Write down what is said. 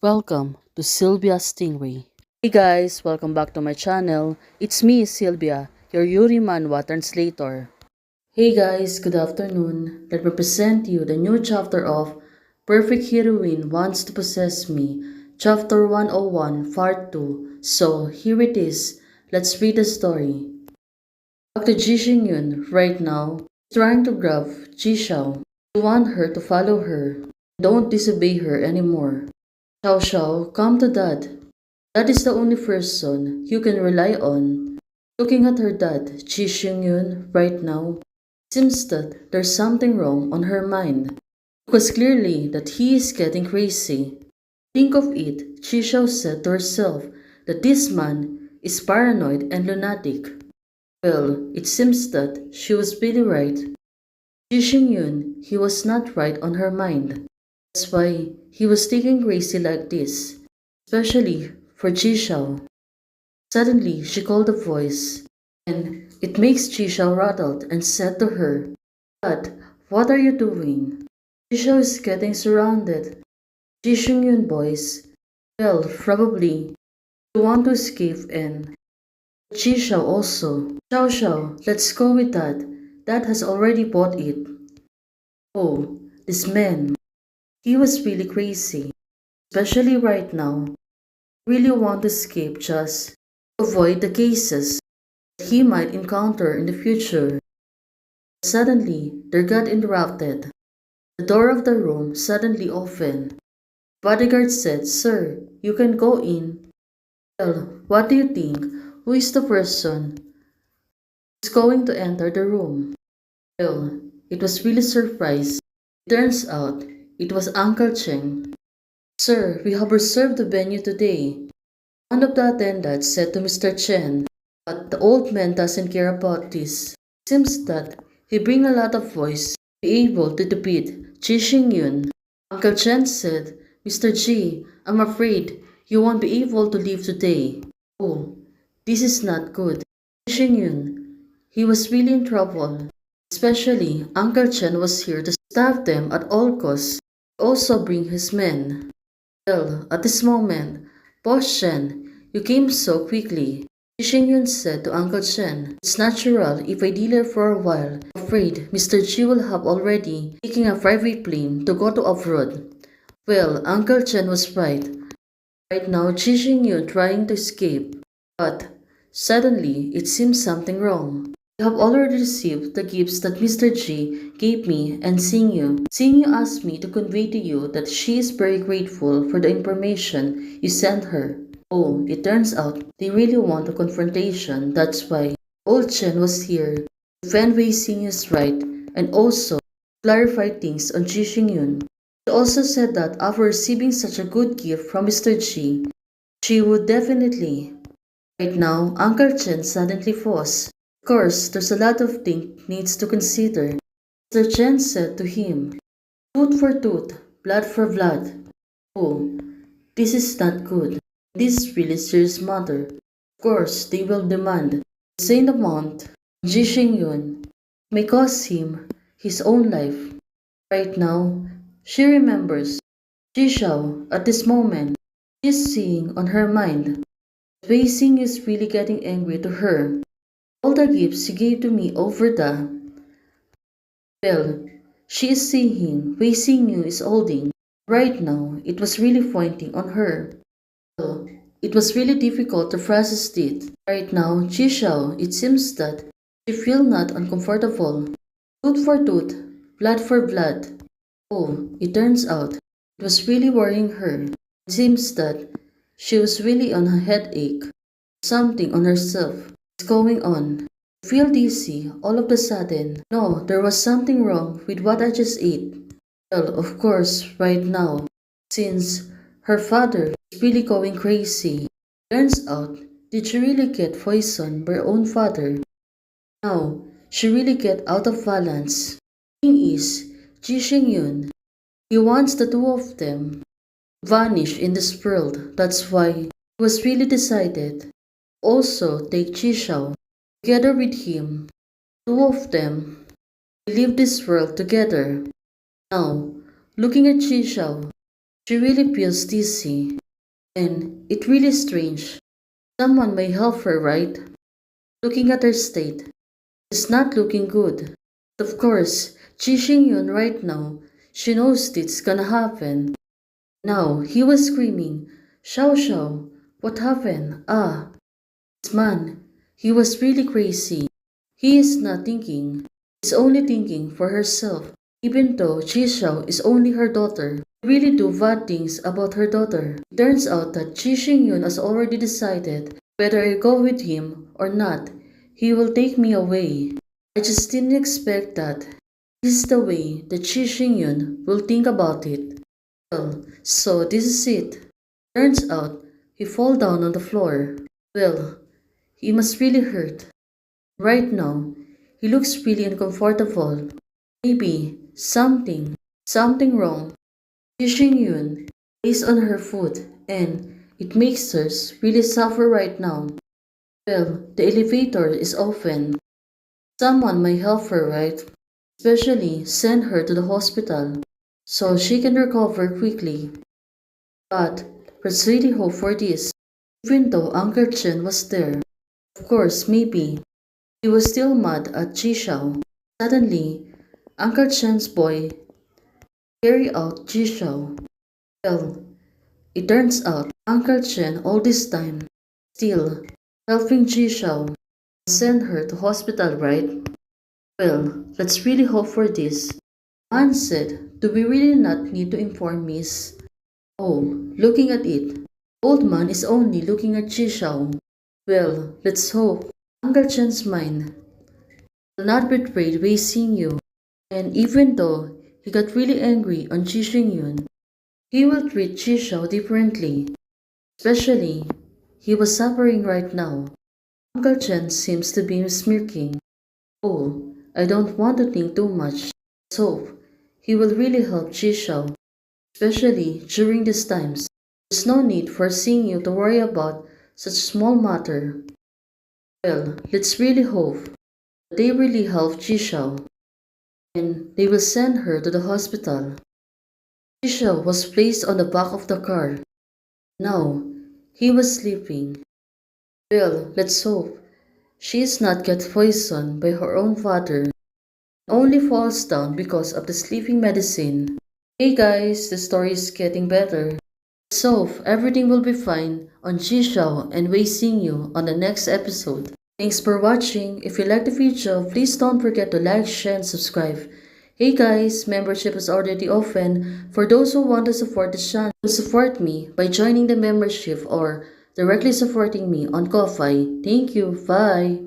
Welcome to Sylvia Stingray. Hey guys, welcome back to my channel. It's me, Sylvia, your Yuri Manhwa translator. Hey guys, good afternoon. Let me present you the new chapter of Perfect Heroine Wants to Possess Me, Chapter 101, Part 2. So, here it is. Let's read the story. Dr. Ji Xingyun, right now, is trying to grab Ji Xiao. You want her to follow her. Don't disobey her anymore. Xiao Xiao, come to dad. That is the only person you can rely on. Looking at her dad, Ji Xingyun, right now, seems that there's something wrong on her mind. It was clearly that he is getting crazy. Think of it, Ji Xiao said to herself that this man is paranoid and lunatic. Well, it seems that she was really right. Ji Xingyun, he was not right on her mind. That's why he was taking crazy like this, especially for Ji Xiao. Suddenly, she called a voice, and it makes Ji Xiao rattled and said to her, "Dad, what are you doing?" Ji Xiao is getting surrounded. Ji Xingyun voice, "Well, probably you want to escape and Ji Xiao also. Xiao Xiao, let's go with that. Dad has already bought it." Oh, this man. He was really crazy, especially right now. Really want to escape just to avoid the cases that he might encounter in the future. Suddenly, their got interrupted. The door of the room suddenly opened. Bodyguard said, "Sir, you can go in." Well, what do you think? Who is the person who's going to enter the room? Well, it was really surprised. It turns out it was Uncle Cheng. "Sir, we have reserved the venue today," one of the attendants said to Mr. Chen. But the old man doesn't care about this. Seems that he bring a lot of voice to be able to defeat Ji Xingyun. Uncle Chen said, "Mr. Ji, I'm afraid you won't be able to leave today." Oh, this is not good. Ji Xingyun, he was really in trouble. Especially, Uncle Chen was here to stop them at all costs. Also bring his men. Well, at this moment, Boss Chen, you came so quickly. Xingyun said to Uncle Chen, "It's natural if I delay for a while. I'm afraid Mr. Ji will have already taken a private plane to go to off-road." Well, Uncle Chen was right. Right now, Ji Xingyun trying to escape. But suddenly, it seems something wrong. "You have already received the gifts that Mr. Ji gave me and Xingyu. Xingyu asked me to convey to you that she is very grateful for the information you sent her." Oh, it turns out they really want a confrontation. That's why old Chen was here to defend Wei Xingyu's right and also clarify things on Ji Xingyun. She also said that after receiving such a good gift from Mr. Ji, she would definitely. Right now, Uncle Chen suddenly paused. Of course, there's a lot of things needs to consider. Mr. Chen said to him, "Tooth for tooth, blood for blood." Oh, this is not good. This is really serious matter. Of course, they will demand the same amount. Ji Xingyun may cost him his own life. Right now, she remembers Ji Xiao at this moment. She's seeing on her mind. Wei Xing is really getting angry to her. All the gifts she gave to me over the. Well, she is seeing Wei Xingyu is holding. Right now, it was really pointing on her. Well, it was really difficult to process it. Right now, Ji Xiao, it seems that she feel not uncomfortable. Tooth for tooth, blood for blood. Oh, it turns out it was really worrying her. It seems that she was really on a headache. Something on herself is going on. I feel dizzy all of a sudden. No, there was something wrong with what I just ate. Well, of course, right now, since her father is really going crazy. Turns out, did she really get poisoned by her own father? Now, she really get out of balance. Thing is, Ji Xingyun, he wants the two of them to vanish in this world. That's why he was really decided. Also, take Ji Xiao together with him. Two of them will leave this world together. Now, looking at Ji Xiao, She really feels dizzy, and it's really strange. Someone may help her, right? Looking at her state, it's not looking good. Of course, Chi Yun right now, she knows it's gonna happen. Now, he was screaming, Xiao Xiao, what happened? Ah, this man, he was really crazy. He is not thinking. He's only thinking for herself. Even though Chi Xiao is only her daughter, he really do bad things about her daughter. It turns out that Chi Yun has already decided whether I go with him or not, he will take me away. I just didn't expect that. This is the way that Chi Yun will think about it. Well, so this is it. Turns out he fall down on the floor. Well, he must really hurt. Right now, he looks really uncomfortable. Maybe something wrong. Xing Yun lays on her foot and it makes her really suffer right now. Well, the elevator is open. Someone may help her, right? Especially send her to the hospital so she can recover quickly. But let's really hope for this. Even though Uncle Chen was there, of course, maybe he was still mad at Chi Xiao. Suddenly, Uncle Chen's boy carry out Chi Xiao. Well, it turns out Uncle Chen all this time still helping Chi Xiao send her to hospital, right? Well, let's really hope for this. Man said, do we really not need to inform Miss? Oh, looking at it, old man is only looking at Chi Xiao. Well, let's hope Uncle Chen's mind will not betray Wei Xingyu. And even though he got really angry on Chi Yun, he will treat Chi Xiao differently. Especially, he was suffering right now. Uncle Chen seems to be smirking. Oh, I don't want to think too much. Let's hope he will really help Chi Xiao, especially during these times. There's no need for seeing you to worry about such a small matter. Well, let's really hope that they really help Chi Xiao and they will send her to the hospital. Chi Xiao was placed on the back of the car. Now, he was sleeping. Well, let's hope she is not get poisoned by her own father. Only falls down because of the sleeping medicine. Hey guys, the story is getting better. So, everything will be fine on Jishao and Wei Xingyu on the next episode. Thanks for watching. If you like the video, please don't forget to like, share, and subscribe. Hey guys, membership is already open for those who want to support the channel. Support me by joining the membership or directly supporting me on Ko-Fi. Thank you. Bye.